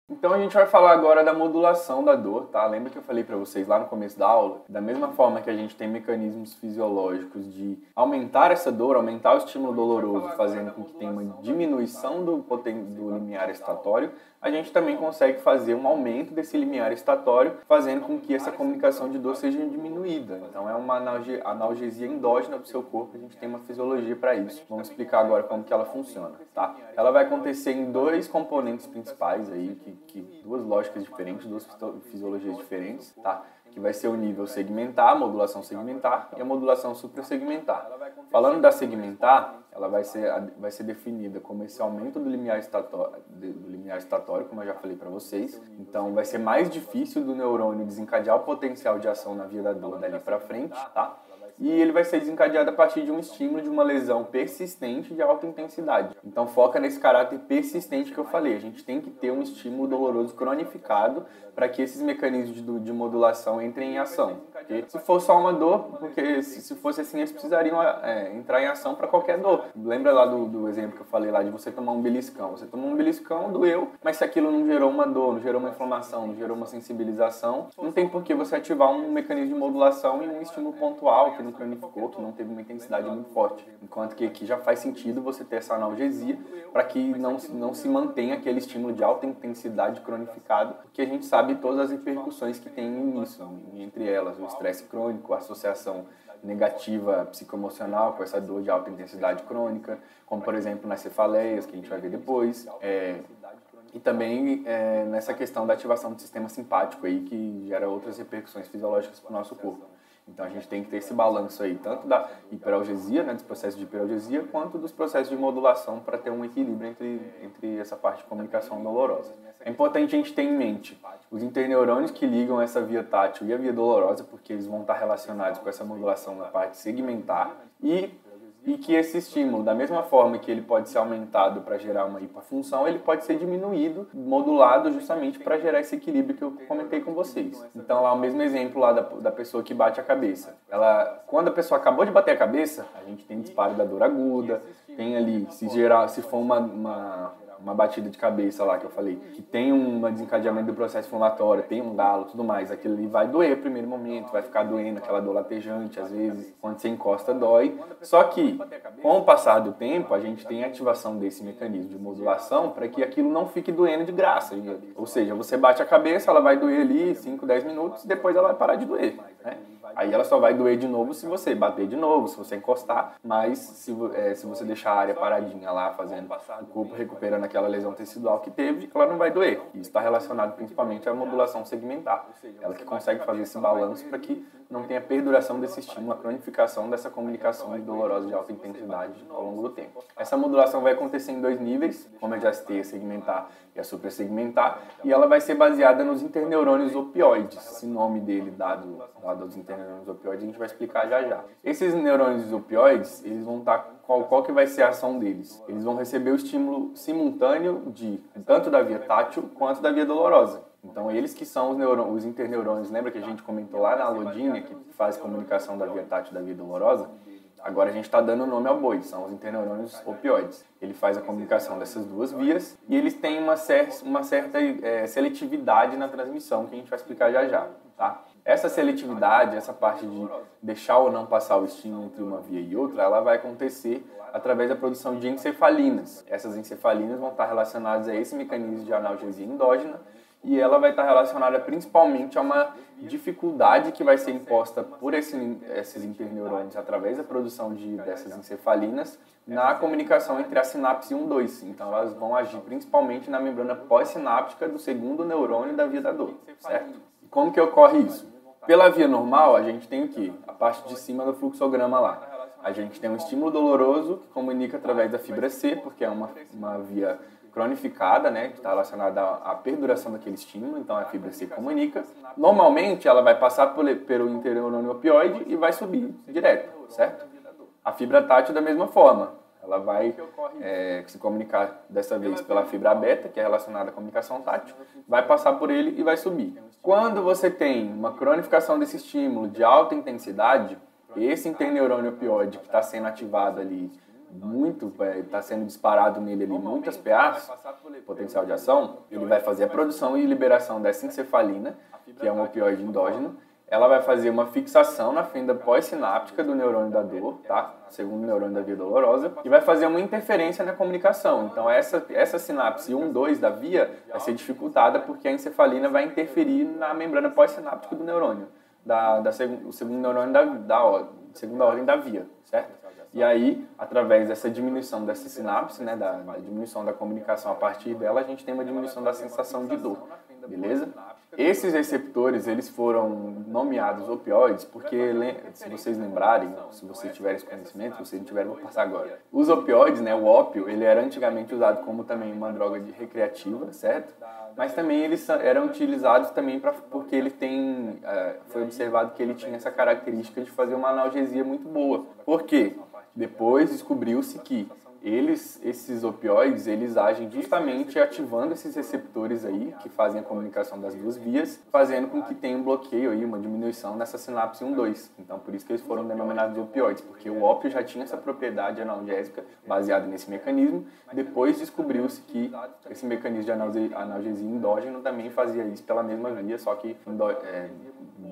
Então a gente vai falar agora da modulação da dor, tá? Lembra que eu falei para vocês lá no começo da aula? Da mesma forma que a gente tem mecanismos fisiológicos de aumentar essa dor, aumentar o estímulo doloroso, fazendo com que tenha uma diminuição do limiar excitatório, a gente também consegue fazer um aumento desse limiar excitatório, fazendo com que essa comunicação de dor seja diminuída. Então é uma analgesia endógena do seu corpo, a gente tem uma fisiologia para isso. Vamos explicar agora como que ela funciona, tá? Ela vai acontecer em dois componentes principais aí, duas lógicas diferentes, duas fisiologias diferentes, tá? Que vai ser o nível segmentar, a modulação segmentar e a modulação suprassegmentar. Falando da segmentar, ela vai ser definida como esse aumento do limiar excitatório, como eu já falei para vocês. Então vai ser mais difícil do neurônio desencadear o potencial de ação na via da dor dali para frente, tá? E ele vai ser desencadeado a partir de um estímulo de uma lesão persistente de alta intensidade. Então foca nesse caráter persistente que eu falei. A gente tem que ter um estímulo doloroso cronificado para que esses mecanismos de modulação entrem em ação. Porque se for só uma dor, porque se fosse assim, eles precisariam entrar em ação para qualquer dor. Lembra lá do exemplo que eu falei lá de você tomar um beliscão. Você tomou um beliscão, doeu, mas se aquilo não gerou uma dor, não gerou uma inflamação, não gerou uma sensibilização, não tem por que você ativar um mecanismo de modulação e um estímulo pontual que não cronificou, que não teve uma intensidade muito forte. Enquanto que aqui já faz sentido você ter essa analgesia para que não se mantenha aquele estímulo de alta intensidade cronificado, porque a gente sabe todas as repercussões que tem nisso, entre elas o estresse crônico, a associação negativa psicoemocional com essa dor de alta intensidade crônica, como por exemplo nas cefaleias, que a gente vai ver depois, e também nessa questão da ativação do sistema simpático aí, que gera outras repercussões fisiológicas para o nosso corpo. Então a gente tem que ter esse balanço aí, tanto da hiperalgesia, né, dos processos de hiperalgesia, quanto dos processos de modulação para ter um equilíbrio entre essa parte de comunicação dolorosa. É importante a gente ter em mente os interneurônios que ligam essa via tátil e a via dolorosa, porque eles vão estar relacionados com essa modulação na parte segmentar, e que esse estímulo, da mesma forma que ele pode ser aumentado para gerar uma hipofunção, ele pode ser diminuído, modulado justamente para gerar esse equilíbrio que eu comentei com vocês. Então, lá o mesmo exemplo lá da pessoa que bate a cabeça. Quando a pessoa acabou de bater a cabeça, a gente tem disparo da dor aguda, tem ali, se for uma batida de cabeça lá que eu falei, que tem um desencadeamento do processo inflamatório, tem um galo, tudo mais, aquilo ali vai doer no primeiro momento, vai ficar doendo, aquela dor latejante, às vezes, quando você encosta dói. Só que, com o passar do tempo, a gente tem a ativação desse mecanismo de modulação para que aquilo não fique doendo de graça. Ou seja, você bate a cabeça, ela vai doer ali 5, 10 minutos, depois ela vai parar de doer, né? Aí ela só vai doer de novo se você bater de novo, se você encostar, mas se você deixar a área paradinha lá, fazendo o corpo recuperando aquela lesão tecidual que teve, ela não vai doer. Isso está relacionado principalmente à modulação segmentar. Ela que consegue fazer esse balanço para que não tenha perduração desse estímulo, a cronificação dessa comunicação dolorosa de alta intensidade ao longo do tempo. Essa modulação vai acontecer em dois níveis, como eu já citei, a segmentar e a suprassegmentar, e ela vai ser baseada nos interneurônios opioides. Esse nome dele dado aos interneurônios opioides a gente vai explicar já já. Esses neurônios opioides, eles vão estar qual que vai ser a ação deles? Eles vão receber o estímulo simultâneo tanto da via tátil quanto da via dolorosa. Então, eles que são os interneurônios, lembra que a gente comentou lá na alodinha, que faz comunicação da via tátil e da via dolorosa? Agora a gente está dando nome ao boi, são os interneurônios opioides. Ele faz a comunicação dessas duas vias e eles têm uma certa seletividade na transmissão, que a gente vai explicar já já, tá? Essa seletividade, essa parte de deixar ou não passar o estímulo entre uma via e outra, ela vai acontecer através da produção de encefalinas. Essas encefalinas vão estar relacionadas a esse mecanismo de analgesia endógena, e ela vai estar relacionada principalmente a uma dificuldade que vai ser imposta por esses interneurônios através da produção dessas encefalinas na comunicação entre a sinapse 1 e 2. Então elas vão agir principalmente na membrana pós-sináptica do segundo neurônio da via da dor, certo? E como que ocorre isso? Pela via normal, a gente tem o quê? A parte de cima do fluxograma lá. A gente tem um estímulo doloroso que comunica através da fibra C, porque é uma via cronificada, né, que está relacionada à perduração daquele estímulo, então a fibra C comunica. Normalmente ela vai passar pelo interneurônio opioide e vai subir direto, certo? A fibra tátil da mesma forma, ela vai se comunicar dessa vez pela fibra beta, que é relacionada à comunicação tátil, vai passar por ele e vai subir. Quando você tem uma cronificação desse estímulo de alta intensidade, esse interneurônio opioide que está sendo ativado ali muito, está sendo disparado nele ali muitas PAs, potencial de ação, ele vai fazer a produção e liberação dessa encefalina, que é um opioide endógeno. Ela vai fazer uma fixação na fenda pós-sináptica do neurônio da dor, tá? Segundo neurônio da via dolorosa, e vai fazer uma interferência na comunicação. Então, essa sinapse 1, 2 da via vai ser dificultada porque a encefalina vai interferir na membrana pós-sináptica do neurônio, o segundo neurônio da segunda ordem da via, certo? E aí, através dessa diminuição dessa sinapse, né, da diminuição da comunicação a partir dela, a gente tem uma diminuição da sensação de dor, beleza? Esses receptores, eles foram nomeados opioides porque, se vocês lembrarem, se vocês tiverem esse conhecimento, se vocês não tiverem, vou passar agora. Os opioides, né, o ópio, ele era antigamente usado como também uma droga recreativa, certo? Mas também eles eram utilizados também porque ele foi observado que ele tinha essa característica de fazer uma analgesia muito boa. Por quê? Depois descobriu-se que esses opioides, eles agem justamente ativando esses receptores aí, que fazem a comunicação das duas vias, fazendo com que tenha um bloqueio aí, uma diminuição nessa sinapse 1-2. Então, por isso que eles foram denominados opioides, porque o ópio já tinha essa propriedade analgésica baseada nesse mecanismo. Depois descobriu-se que esse mecanismo de analgesia endógeno também fazia isso pela mesma via, só que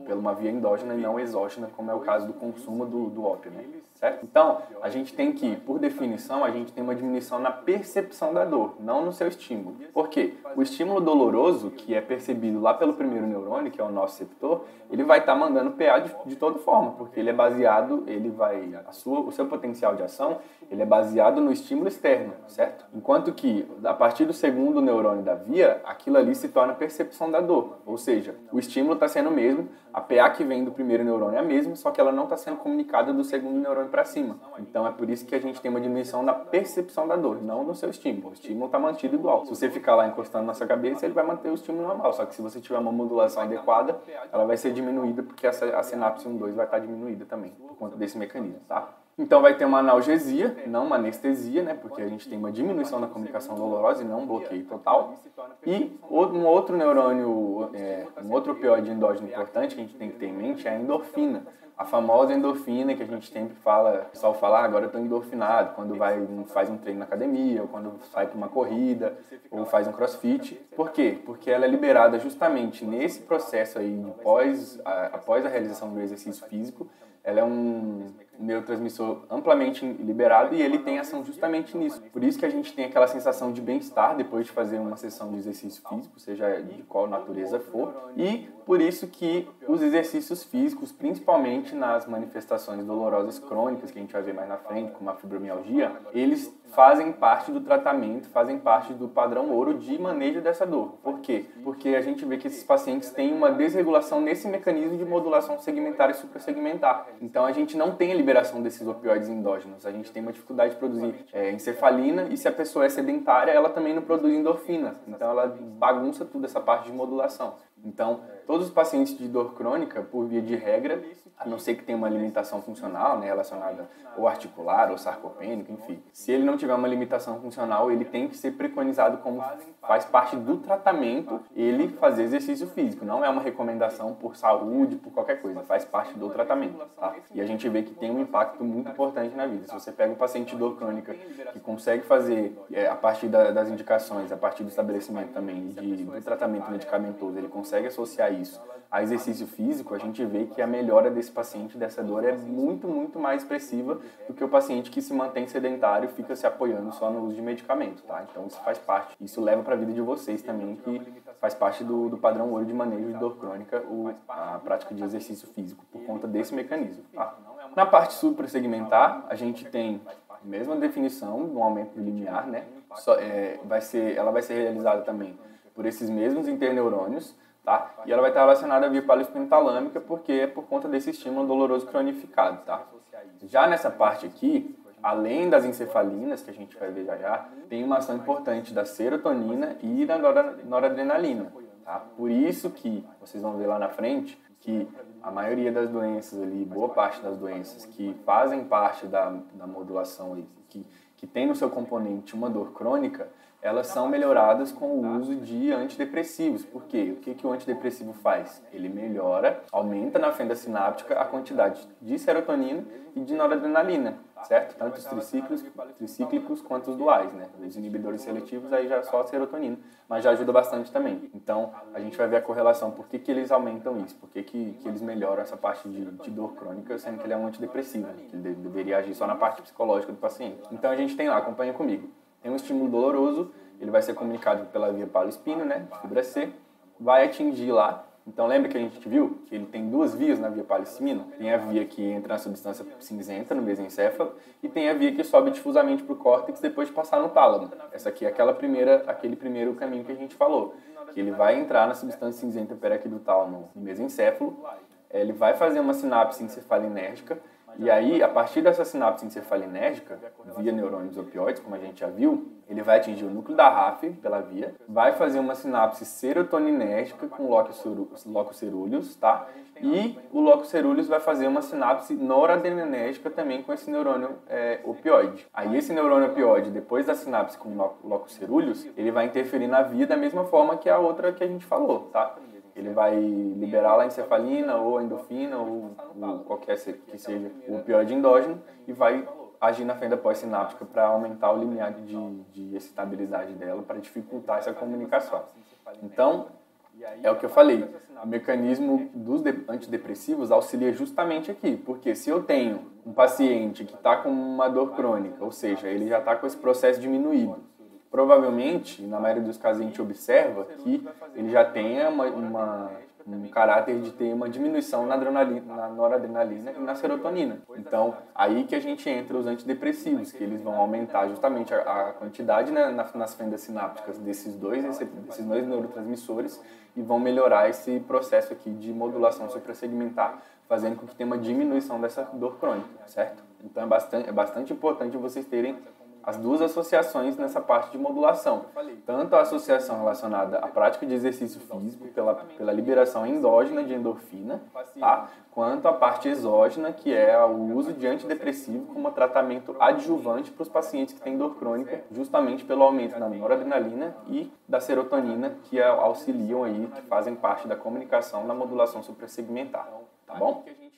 pela uma via endógena e não exógena, como é o caso do consumo do ópio, né? Certo? Então, a gente tem que, por definição, a gente tem uma diminuição na percepção da dor, não no seu estímulo. Por quê? O estímulo doloroso, que é percebido lá pelo primeiro neurônio, que é o nosso receptor, ele vai estar mandando PA de toda forma, porque ele é baseado, o seu potencial de ação, ele é baseado no estímulo externo, certo? Enquanto que, a partir do segundo neurônio da via, aquilo ali se torna percepção da dor, ou seja, o estímulo está sendo o mesmo, a PA que vem do primeiro neurônio é a mesma, só que ela não está sendo comunicada do segundo neurônio para cima. Então é por isso que a gente tem uma diminuição na percepção da dor, não no seu estímulo. O estímulo está mantido igual. Se você ficar lá encostando na sua cabeça, ele vai manter o estímulo normal. Só que se você tiver uma modulação adequada, ela vai ser diminuída porque a sinapse 1-2 vai estar diminuída também, por conta desse mecanismo, tá? Então vai ter uma analgesia, não uma anestesia, né? Porque a gente tem uma diminuição da comunicação dolorosa e não um bloqueio total. E um outro neurônio, um outro opioide endógeno importante que a gente tem que ter em mente é a endorfina. A famosa endorfina que a gente sempre fala, o pessoal fala, agora eu estou endorfinado, quando faz um treino na academia, ou quando sai para uma corrida, ou faz um crossfit. Por quê? Porque ela é liberada justamente nesse processo aí, após a realização do exercício físico. Ela é um neurotransmissor amplamente liberado e ele tem ação justamente nisso. Por isso que a gente tem aquela sensação de bem-estar depois de fazer uma sessão de exercício físico, seja de qual natureza for. E por isso que os exercícios físicos, principalmente nas manifestações dolorosas crônicas, que a gente vai ver mais na frente, como a fibromialgia, eles fazem parte do tratamento, fazem parte do padrão ouro de manejo dessa dor. Por quê? Porque a gente vê que esses pacientes têm uma desregulação nesse mecanismo de modulação segmentar e suprassegmentar. Então a gente não tem a liberação desses opioides endógenos, a gente tem uma dificuldade de produzir encefalina e se a pessoa é sedentária, ela também não produz endorfina. Então ela bagunça tudo essa parte de modulação. Então, todos os pacientes de dor crônica, por via de regra, a não ser que tenha uma limitação funcional, né, relacionada ou articular ou sarcopênica, enfim. Se ele não tiver uma limitação funcional, ele tem que ser preconizado como faz parte do tratamento ele fazer exercício físico. Não é uma recomendação por saúde, por qualquer coisa, faz parte do tratamento, tá? E a gente vê que tem um impacto muito importante na vida. Se você pega um paciente de dor crônica que consegue fazer, a partir das indicações, a partir do estabelecimento também do tratamento medicamentoso, ele consegue associar isso a exercício físico, a gente vê que a melhora desse paciente, dessa dor, é muito, muito mais expressiva do que o paciente que se mantém sedentário e fica se apoiando só no uso de medicamento, tá? Então isso faz parte, isso leva para a vida de vocês também, que faz parte do padrão ouro de manejo de dor crônica, a prática de exercício físico, por conta desse mecanismo, tá? Na parte suprassegmentar, a gente tem a mesma definição do aumento do limiar, né? Ela vai ser realizada também por esses mesmos interneurônios, tá? E ela vai estar relacionada à via paleoespinotalâmica porque é por conta desse estímulo doloroso cronificado, tá? Já nessa parte aqui, além das encefalinas, que a gente vai ver já, tem uma ação importante da serotonina e da noradrenalina, tá? Por isso que, vocês vão ver lá na frente, que a maioria das doenças ali, boa parte das doenças que fazem parte da modulação ali, que tem no seu componente uma dor crônica, elas são melhoradas com o uso de antidepressivos. Por quê? O que o antidepressivo faz? Ele aumenta na fenda sináptica a quantidade de serotonina e de noradrenalina. certo? Tanto os tricíclicos quanto os duais, né? Os inibidores seletivos aí já é só a serotonina, mas já ajuda bastante também. Então, a gente vai ver a correlação, por que eles aumentam isso, por que eles melhoram essa parte de dor crônica, sendo que ele é um antidepressivo, né? Que ele deveria agir só na parte psicológica do paciente. Então, a gente tem lá, acompanha comigo, tem um estímulo doloroso, ele vai ser comunicado pela via palo-espíneo, né? Fibra C, vai atingir lá. Então, lembra que a gente viu que ele tem duas vias na via palo-espíneo? Tem a via que entra na substância cinzenta, no mesencéfalo, e tem a via que sobe difusamente para o córtex depois de passar no tálamo. Essa aqui é aquele primeiro caminho que a gente falou, que ele vai entrar na substância cinzenta periaquidutal no mesencéfalo, ele vai fazer uma sinapse encefalinérgica, e aí, a partir dessa sinapse encefalinérgica, via neurônios opioides, como a gente já viu, ele vai atingir o núcleo da RAF pela via, vai fazer uma sinapse serotoninérgica com locus ceruleus, tá? E o locus ceruleus vai fazer uma sinapse noradrenérgica também com esse neurônio opioide. Aí esse neurônio opioide, depois da sinapse com o locus ceruleus, ele vai interferir na via da mesma forma que a outra que a gente falou, tá? Ele vai liberar lá a encefalina ou a endorfina ou qualquer que seja o opioide endógeno e vai agir na fenda pós-sináptica para aumentar o limiar de excitabilidade dela, para dificultar essa comunicação. Então, é o que eu falei, o mecanismo dos antidepressivos auxilia justamente aqui, porque se eu tenho um paciente que está com uma dor crônica, ou seja, ele já está com esse processo diminuído, provavelmente, na maioria dos casos, a gente observa que ele já tenha um caráter de ter uma diminuição na noradrenalina e na serotonina. Então, aí que a gente entra os antidepressivos, que eles vão aumentar justamente a quantidade, né, nas fendas sinápticas desses dois neurotransmissores e vão melhorar esse processo aqui de modulação suprassegmentar, fazendo com que tenha uma diminuição dessa dor crônica, certo? Então, é bastante importante vocês terem as duas associações nessa parte de modulação. Tanto a associação relacionada à prática de exercício físico, pela liberação endógena de endorfina, tá? Quanto a parte exógena, que é o uso de antidepressivo como tratamento adjuvante para os pacientes que têm dor crônica, justamente pelo aumento da noradrenalina e da serotonina, que auxiliam aí, que fazem parte da comunicação na modulação suprassegmentar. Tá bom?